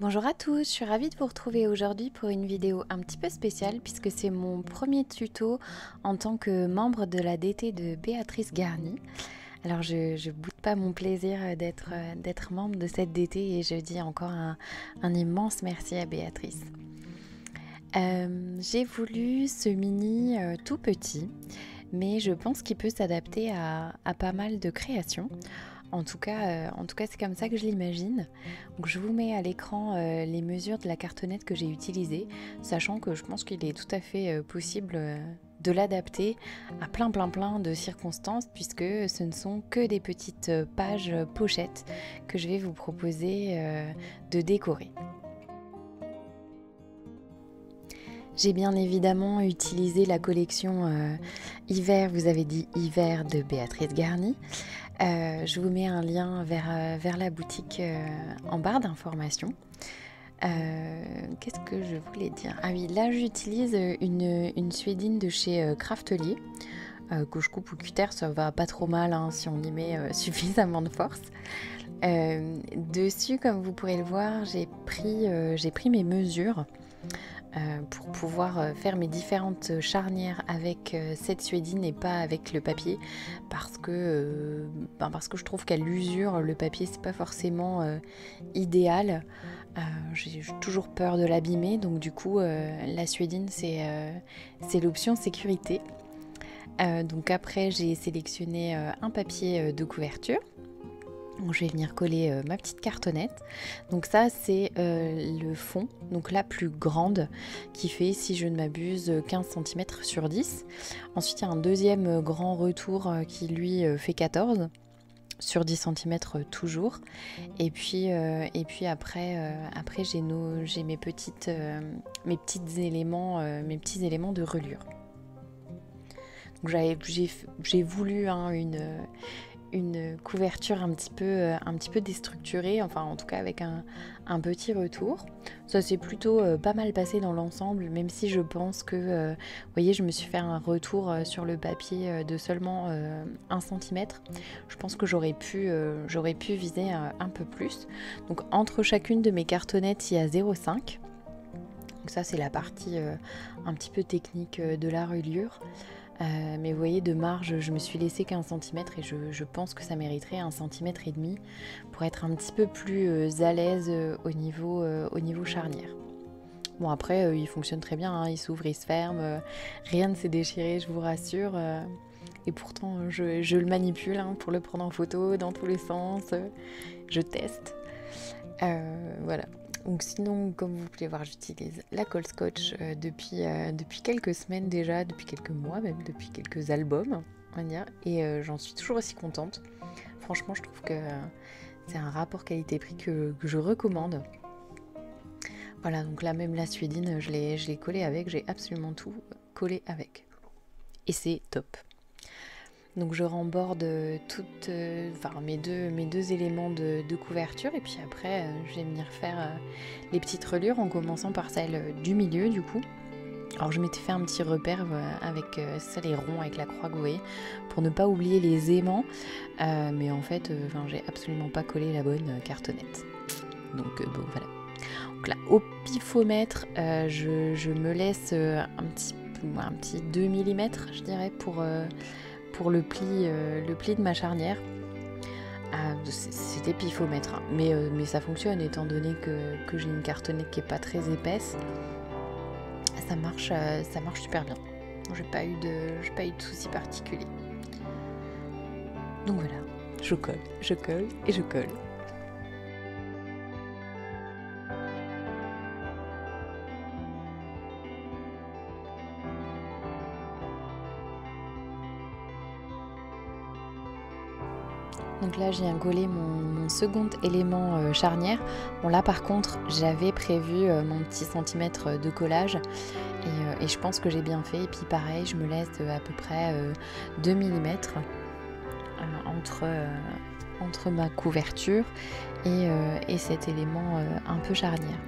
Bonjour à tous, je suis ravie de vous retrouver aujourd'hui pour une vidéo un petit peu spéciale puisque c'est mon premier tuto en tant que membre de la DT de Béatrice Garny. Alors je boude pas mon plaisir d'être membre de cette DT et je dis encore un immense merci à Béatrice. J'ai voulu ce mini tout petit, mais je pense qu'il peut s'adapter à pas mal de créations. En tout cas, c'est comme ça que je l'imagine. Donc je vous mets à l'écran les mesures de la cartonnette que j'ai utilisée, sachant que je pense qu'il est tout à fait possible de l'adapter à plein de circonstances, puisque ce ne sont que des petites pages pochettes que je vais vous proposer de décorer. J'ai bien évidemment utilisé la collection hiver, vous avez dit hiver, de Béatrice Garny. Je vous mets un lien vers la boutique en barre d'informations. Qu'est-ce que je voulais dire? Ah oui, là j'utilise une suédine de chez Craftelier, que je coupe au cutter, ça va pas trop mal hein, si on y met suffisamment de force. Dessus, comme vous pourrez le voir, j'ai pris mes mesures pour pouvoir faire mes différentes charnières avec cette suédine et pas avec le papier, parce que je trouve qu'à l'usure le papier c'est pas forcément idéal. J'ai toujours peur de l'abîmer, donc du coup la suédine c'est l'option sécurité. Donc après j'ai sélectionné un papier de couverture. Donc, je vais venir coller ma petite cartonnette. Donc ça c'est le fond, donc la plus grande, qui fait, si je ne m'abuse, 15 cm sur 10. Ensuite il y a un deuxième grand retour qui lui fait 14 sur 10 cm toujours. Et puis après j'ai mes petits éléments de reliure. Donc j'ai voulu une couverture un petit peu déstructurée, enfin en tout cas avec un petit retour. Ça s'est plutôt pas mal passé dans l'ensemble, même si je pense que, vous voyez, je me suis fait un retour sur le papier de seulement 1 cm. Je pense que j'aurais pu viser un peu plus. Donc entre chacune de mes cartonnettes, il y a 0,5. Donc ça c'est la partie un petit peu technique de la reliure. Mais vous voyez, de marge, je me suis laissé qu'1 cm et je pense que ça mériterait 1,5 cm pour être un petit peu plus à l'aise au niveau charnière. Bon après, il fonctionne très bien, hein, il s'ouvre, il se ferme, rien ne s'est déchiré, je vous rassure. Et pourtant, je le manipule hein, pour le prendre en photo dans tous les sens, je teste. Voilà. Donc sinon, comme vous pouvez voir, j'utilise la colle scotch depuis quelques semaines déjà, depuis quelques mois même, depuis quelques albums, on va dire, et j'en suis toujours aussi contente. Franchement, je trouve que c'est un rapport qualité-prix que je recommande. Voilà, donc là même la suédine, je l'ai collée avec, j'ai absolument tout collé avec. Et c'est top. Donc je remborde mes deux éléments de couverture, et puis après je vais venir faire les petites reliures en commençant par celle du milieu du coup. Alors je m'étais fait un petit repère avec ça, les ronds avec la croix, vous voyez, pour ne pas oublier les aimants, mais en fait j'ai absolument pas collé la bonne cartonnette. Donc bon voilà. Donc là au pifomètre je me laisse un petit 2 mm je dirais pour le pli de ma charnière. C'était pifomètre, hein. Mais ça fonctionne étant donné que j'ai une cartonnette qui est pas très épaisse. Ça marche super bien. J'ai pas eu de soucis particuliers. Donc voilà, je colle et je colle. Donc là, je viens coller mon second élément charnière. Bon là, par contre, j'avais prévu mon petit centimètre de collage et je pense que j'ai bien fait. Et puis pareil, je me laisse à peu près 2 mm entre ma couverture et cet élément un peu charnière.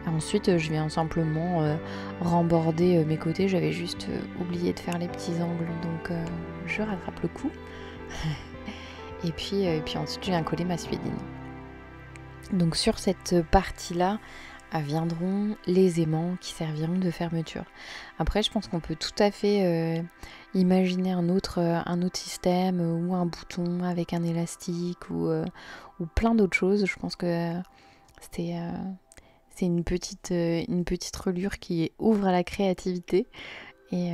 Et ensuite, je viens simplement remborder mes côtés. J'avais juste oublié de faire les petits angles, donc je rattrape le coup. Et puis ensuite je viens coller ma suédine. Donc sur cette partie-là viendront les aimants qui serviront de fermeture. Après, je pense qu'on peut tout à fait imaginer un autre système ou un bouton avec un élastique ou plein d'autres choses. Je pense que c'est une petite reliure qui ouvre à la créativité et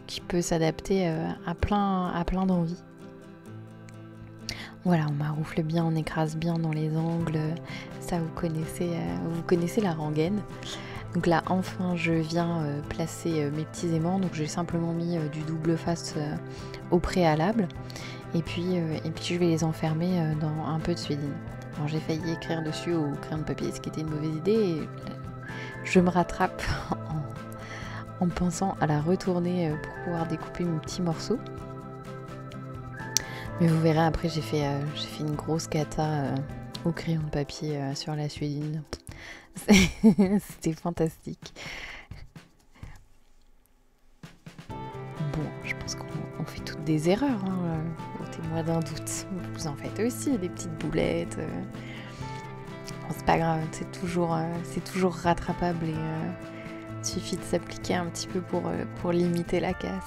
qui peut s'adapter à plein d'envies. Voilà, on maroufle bien, on écrase bien dans les angles. Ça, vous connaissez la rengaine. Donc là, enfin, je viens placer mes petits aimants. Donc j'ai simplement mis du double face au préalable. Et puis, je vais les enfermer dans un peu de suédine. Alors j'ai failli écrire dessus au crayon de papier, ce qui était une mauvaise idée. Et je me rattrape en pensant à la retourner pour pouvoir découper mes petits morceaux. Mais vous verrez, après j'ai fait une grosse cata au crayon de papier sur la suédine. C'était fantastique. Bon, je pense qu'on fait toutes des erreurs. Ôtez-moi d'un doute. Vous en faites aussi, des petites boulettes. Bon, c'est pas grave, c'est toujours rattrapable et il suffit de s'appliquer un petit peu pour limiter la casse.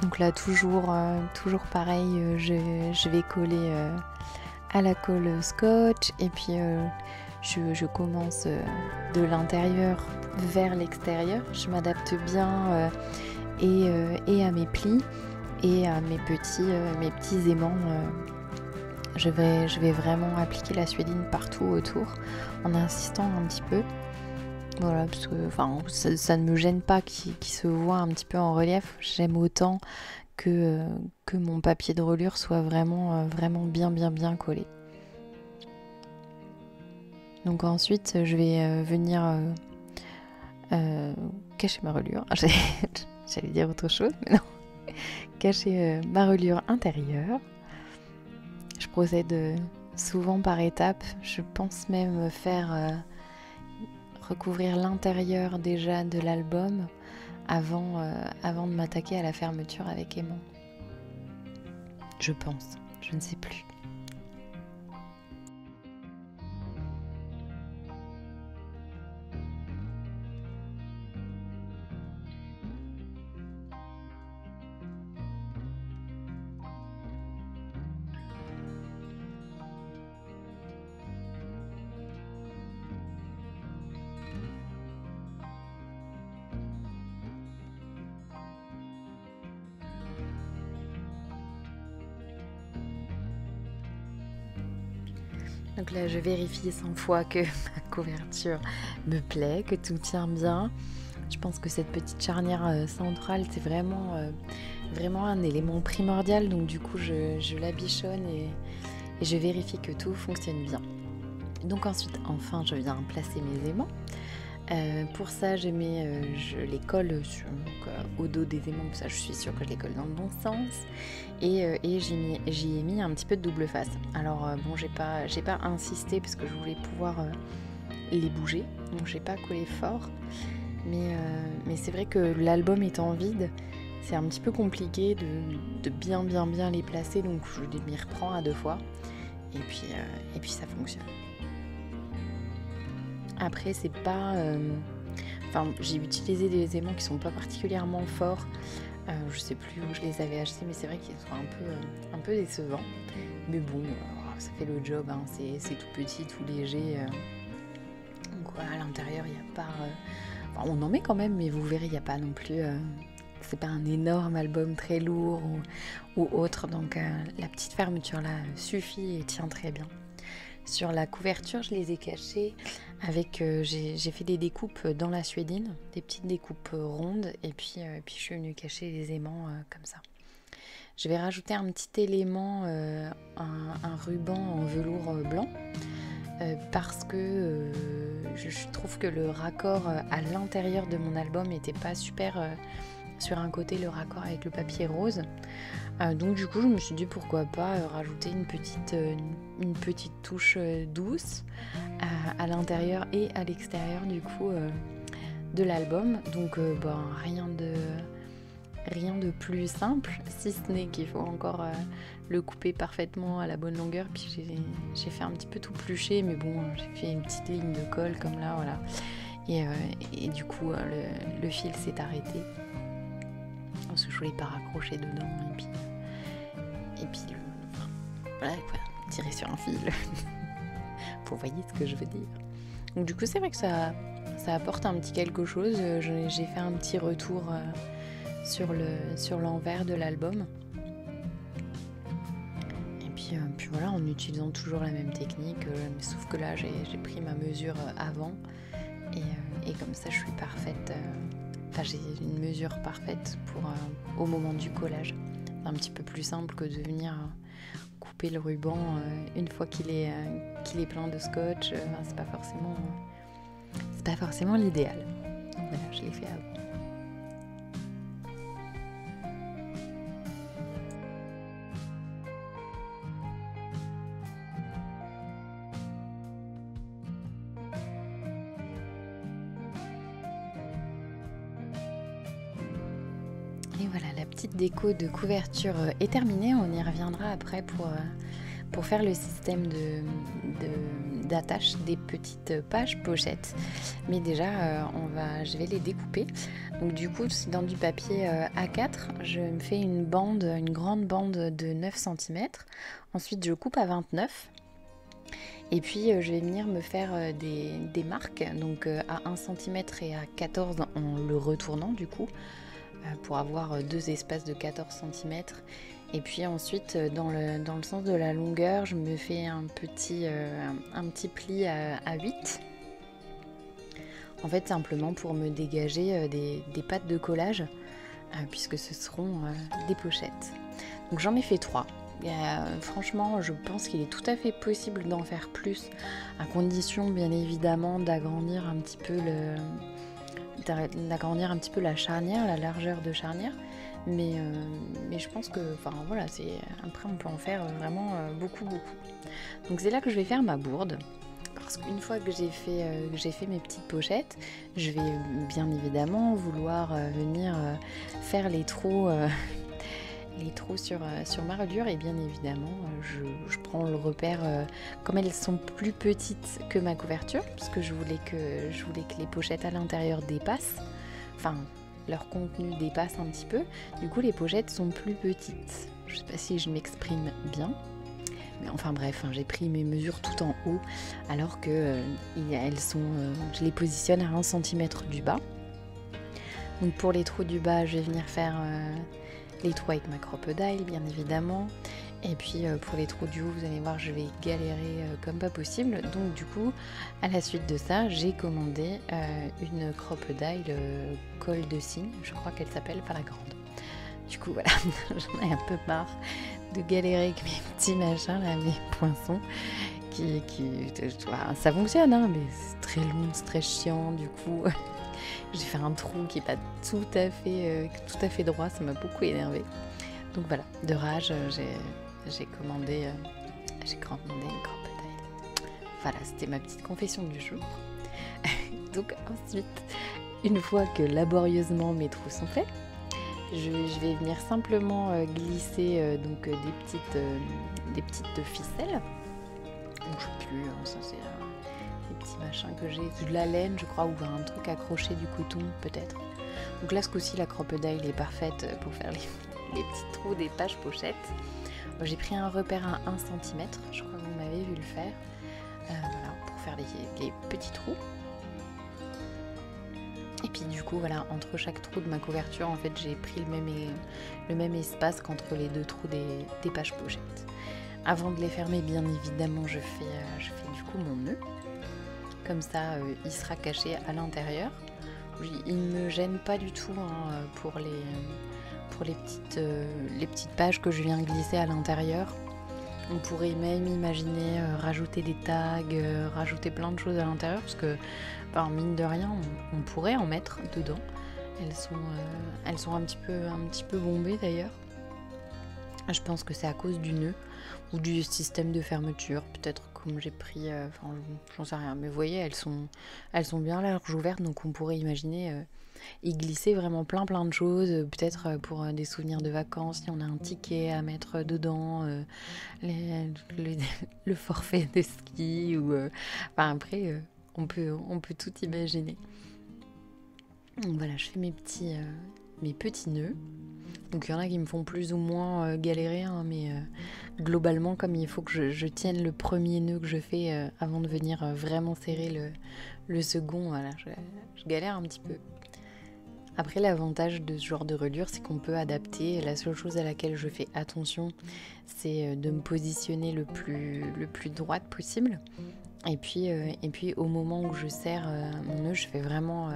Donc là, toujours pareil, je vais coller à la colle scotch et puis je commence de l'intérieur vers l'extérieur. Je m'adapte bien et à mes plis et à mes petits aimants. Je vais vraiment appliquer la suédine partout autour en insistant un petit peu. Voilà, parce que ça ne me gêne pas qu'il se voit un petit peu en relief. J'aime autant que mon papier de reliure soit vraiment bien collé. Donc ensuite, je vais venir cacher ma reliure. J'allais dire autre chose, mais non. Cacher ma reliure intérieure. Je procède souvent par étapes. Je pense même faire recouvrir l'intérieur déjà de l'album avant de m'attaquer à la fermeture avec aimant. Je pense, je ne sais plus. Donc là, je vérifie 100 fois que ma couverture me plaît, que tout tient bien. Je pense que cette petite charnière centrale, c'est vraiment un élément primordial. Donc du coup, je la bichonne et je vérifie que tout fonctionne bien. Donc ensuite, enfin, je viens placer mes aimants. Pour ça, je les colle au dos des aimants, ça je suis sûre que je les colle dans le bon sens. Et j'y ai mis un petit peu de double face. Alors bon, j'ai pas insisté parce que je voulais pouvoir les bouger, donc j'ai pas collé fort. Mais c'est vrai que l'album étant vide, c'est un petit peu compliqué de bien les placer, donc je m'y reprends à 2 fois. Et puis ça fonctionne. Après, c'est pas... j'ai utilisé des aimants qui sont pas particulièrement forts. Je sais plus où je les avais achetés, mais c'est vrai qu'ils sont un peu décevants. Mais bon, ça fait le job, hein. C'est tout petit, tout léger. Donc voilà, à l'intérieur, il n'y a pas... on en met quand même, mais vous verrez, il n'y a pas non plus... c'est pas un énorme album très lourd ou autre. Donc la petite fermeture là suffit et tient très bien. Sur la couverture, je les ai cachés avec... j'ai fait des découpes dans la suédine, des petites découpes rondes, et puis je suis venue cacher les aimants comme ça. Je vais rajouter un petit élément, un ruban en velours blanc, parce que je trouve que le raccord à l'intérieur de mon album n'était pas super... sur un côté, le raccord avec le papier rose. Donc du coup, je me suis dit pourquoi pas rajouter une petite touche douce à l'intérieur et à l'extérieur du coup de l'album. Donc rien rien de plus simple, si ce n'est qu'il faut encore le couper parfaitement à la bonne longueur. Puis j'ai fait un petit peu tout plucher, mais bon, j'ai fait une petite ligne de colle comme là, voilà. Et du coup, le fil s'est arrêté. Parce que je voulais pas raccrocher dedans. Et puis voilà quoi, tirer sur un fil. Vous voyez ce que je veux dire. Donc du coup, c'est vrai que ça apporte un petit quelque chose. J'ai fait un petit retour sur l'envers de l'album. Et puis voilà, en utilisant toujours la même technique, mais sauf que là, j'ai pris ma mesure avant. Et comme ça, je suis parfaite. Enfin, j'ai une mesure parfaite au moment du collage. C'est un petit peu plus simple que de venir couper le ruban une fois qu'il est plein de scotch. C'est pas forcément l'idéal. Donc voilà, je l'ai fait avant. Et voilà, la petite déco de couverture est terminée. On y reviendra après pour faire le système d'attache des petites pages pochettes. Mais déjà, je vais les découper. Donc du coup, c'est dans du papier A4. Je me fais une grande bande de 9 cm. Ensuite, je coupe à 29. Et puis, je vais venir me faire des marques, donc à 1 cm et à 14 en le retournant du coup, pour avoir deux espaces de 14 cm. Et puis ensuite, dans le sens de la longueur, je me fais un petit pli à 8. En fait, simplement pour me dégager des pattes de collage, puisque ce seront des pochettes. Donc j'en ai fait 3. Franchement, je pense qu'il est tout à fait possible d'en faire plus, à condition bien évidemment d'agrandir un petit peu la charnière, la largeur de charnière. Mais je pense que, voilà, après on peut en faire vraiment beaucoup. Donc c'est là que je vais faire ma bourde. Parce qu'une fois que j'ai fait mes petites pochettes, je vais bien évidemment vouloir venir faire les trous sur ma reliure. Et bien évidemment, je prends le repère, comme elles sont plus petites que ma couverture, parce que je voulais que les pochettes à l'intérieur dépassent, enfin leur contenu dépasse un petit peu. Du coup, les pochettes sont plus petites. Je sais pas si je m'exprime bien. Mais enfin bref, j'ai pris mes mesures tout en haut, alors que je les positionne à 1 cm du bas. Donc pour les trous du bas, je vais venir faire les trous avec ma crocodile, bien évidemment. Et puis pour les trous du haut, vous allez voir, je vais galérer comme pas possible. Donc du coup, à la suite de ça, j'ai commandé une crocodile colle de cygne, je crois qu'elle s'appelle, pas la grande. Du coup, voilà, j'en ai un peu marre de galérer avec mes petits machins, là, mes poinçons. Ça fonctionne, hein, mais c'est très long, c'est très chiant. Du coup, j'ai fait un trou qui n'est pas tout à fait droit. Ça m'a beaucoup énervé. Donc voilà, de rage, j'ai commandé une crocodile. Voilà, c'était ma petite confession du jour. Donc ensuite, une fois que laborieusement mes trous sont faits, je vais venir simplement glisser des petites ficelles. Donc, je sais plus, ça c'est des petits machins que j'ai, de la laine je crois, ou un truc accroché, du coton peut-être. Donc là ce coup-ci la crocodile est parfaite pour faire les petits trous des pages pochettes. J'ai pris un repère à 1 cm, je crois que vous m'avez vu le faire, voilà, pour faire les petits trous. Et puis du coup, voilà, entre chaque trou de ma couverture, en fait, j'ai pris le même espace qu'entre les deux trous des pages pochettes. Avant de les fermer, bien évidemment, je fais du coup mon nœud. Comme ça, il sera caché à l'intérieur. Il ne me gêne pas du tout pour les petites pages que je viens glisser à l'intérieur. On pourrait même imaginer rajouter des tags, rajouter plein de choses à l'intérieur, parce que mine de rien, on pourrait en mettre dedans. Elles sont un petit peu bombées d'ailleurs. Je pense que c'est à cause du nœud ou du système de fermeture. Peut-être comme j'ai pris, j'en sais rien. Mais vous voyez, elles sont bien larges ouvertes, donc on pourrait imaginer y glisser vraiment plein de choses, peut-être pour des souvenirs de vacances, si on a un ticket à mettre dedans, le, le forfait de ski, ou enfin après on peut tout imaginer. Donc voilà, je fais mes petits nœuds. Donc il y en a qui me font plus ou moins galérer, hein, mais globalement, comme il faut que je tienne le premier nœud que je fais avant de venir vraiment serrer le second, voilà, je galère un petit peu. Après, l'avantage de ce genre de reliure, c'est qu'on peut adapter. La seule chose à laquelle je fais attention, c'est de me positionner le plus droite possible. Et puis au moment où je serre mon nœud, je fais vraiment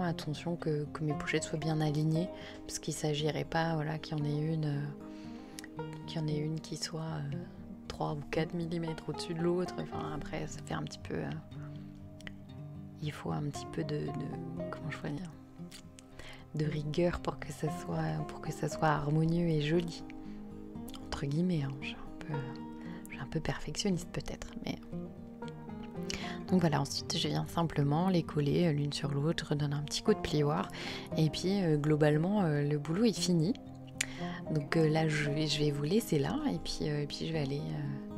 attention que mes pochettes soient bien alignées, parce qu'il ne s'agirait pas, voilà, qu'il y en ait une qui soit 3 ou 4 mm au-dessus de l'autre. Enfin, après, ça fait un petit peu... il faut un petit peu de comment je pourrais dire, de rigueur pour que ça soit harmonieux et joli. Entre guillemets, hein. Je suis un peu perfectionniste peut-être, mais... Donc voilà, ensuite je viens simplement les coller l'une sur l'autre, je redonne un petit coup de plioir, et puis globalement le boulot est fini. Donc là je vais vous laisser là, et puis je vais aller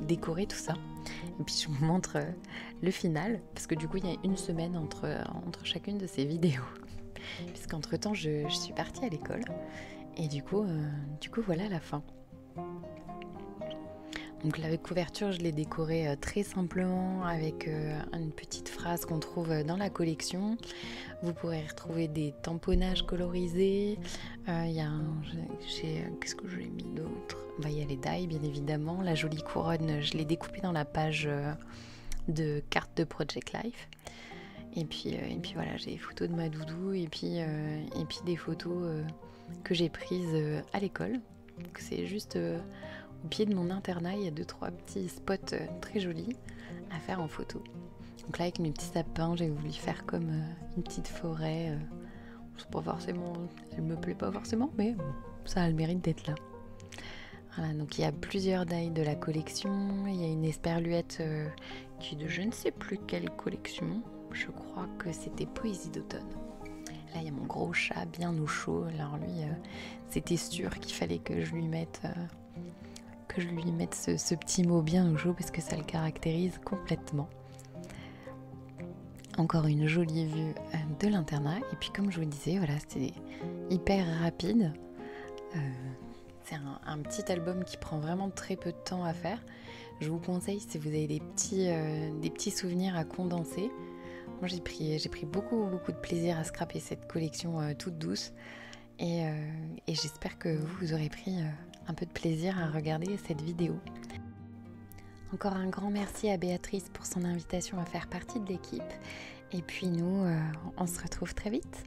décorer tout ça. Et puis je vous montre le final, parce que du coup il y a une semaine entre chacune de ces vidéos. Puisqu'entre temps je suis partie à l'école, et du coup voilà la fin. Donc la couverture, je l'ai décorée très simplement avec une petite phrase qu'on trouve dans la collection. Vous pourrez retrouver des tamponnages colorisés. Qu'est-ce que j'ai mis d'autre ? Il y a les die, bien évidemment. La jolie couronne, je l'ai découpée dans la page de cartes de Project Life. Et puis voilà, j'ai des photos de ma doudou, et puis des photos que j'ai prises à l'école. Donc c'est juste... au pied de mon internat, il y a 2-3 petits spots très jolis à faire en photo. Donc là, avec mes petits sapins, j'ai voulu faire comme une petite forêt. C'est pas forcément, elle me plaît pas forcément, mais ça a le mérite d'être là. Voilà, donc il y a plusieurs die de la collection. Il y a une esperluette qui est de je ne sais plus quelle collection. Je crois que c'était Poésie d'automne. Là, il y a mon gros chat bien au chaud. Alors lui, c'était sûr qu'il fallait que je lui mette... ce petit mot bien au chaud, parce que ça le caractérise complètement. Encore une jolie vue de l'internat, et puis comme je vous le disais, voilà, c'était hyper rapide. C'est un petit album qui prend vraiment très peu de temps à faire. Je vous conseille, si vous avez des petits souvenirs à condenser. Moi j'ai pris beaucoup de plaisir à scraper cette collection toute douce, et j'espère que vous aurez pris un peu de plaisir à regarder cette vidéo. Encore un grand merci à Béatrice pour son invitation à faire partie de l'équipe. Et puis nous, on se retrouve très vite.